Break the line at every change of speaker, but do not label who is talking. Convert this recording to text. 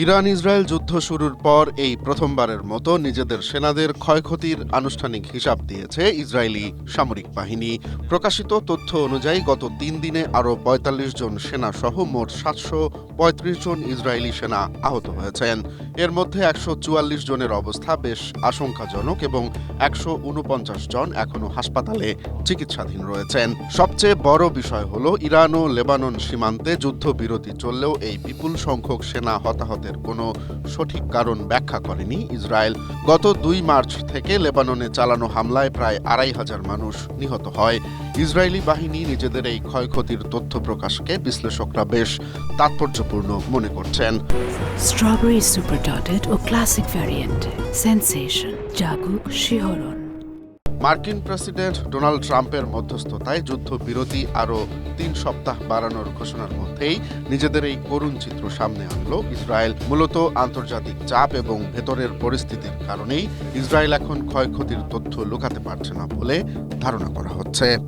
Iran Israel যুদ্ধ শুরুর পর এই প্রথমবারের মতো নিজেদের সেনাদের ক্ষয়ক্ষতির আনুষ্ঠানিক হিসাব দিয়েছে ইসরায়েলি সামরিক বাহিনী। প্রকাশিত তথ্য অনুযায়ী গত ৩ দিনে আরও ৪৫ জন সেনা সহ মোট ৭৩৫ জন ইসরায়েলি সেনা আহত হয়েছেন। এর মধ্যে ১৪৪ জনের অবস্থা বেশ আশঙ্কাজনক এবং ১৪৯ জন এখনও হাসপাতালে চিকিৎসাধীন রয়েছেন। সবচেয়ে বড় বিষয় হল ইরান ও লেবানন সীমান্তে যুদ্ধবিরতি চললেও এই বিপুল সংখ্যক সেনা হতাহতের কোনো সঠিক কারণ ব্যাখ্যা করেনি ইসরায়েল। গত ২ মার্চ থেকে লেবাননে চালানো হামলায় প্রায় ২৫০০ মানুষ নিহত হয়। ইসরায়েলি বাহিনী নিজেদের এই ক্ষয়ক্ষতির তথ্য প্রকাশকে বিশ্লেষকরা বেশ তাৎপর্যপূর্ণ মনে করছেন।
স্ট্রবেরি সুপার ডটেড ও ক্লাসিক ভ্যারিয়েন্ট সেন্সেশন জাগুক শিহরণ।
মার্কিন প্রেসিডেন্ট ডোনাল্ড ট্রাম্পের মধ্যস্থতায় যুদ্ধবিরতি আরও ৩ সপ্তাহ বাড়ানোর ঘোষণার মধ্যেই নিজেদের এই করুণ চিত্র সামনে আনল ইসরায়েল। মূলত আন্তর্জাতিক চাপ এবং ভেতরের পরিস্থিতির কারণেই ইসরায়েল এখন ক্ষয়ক্ষতির তথ্য লুকাতে পারছে না বলে ধারণা করা হচ্ছে।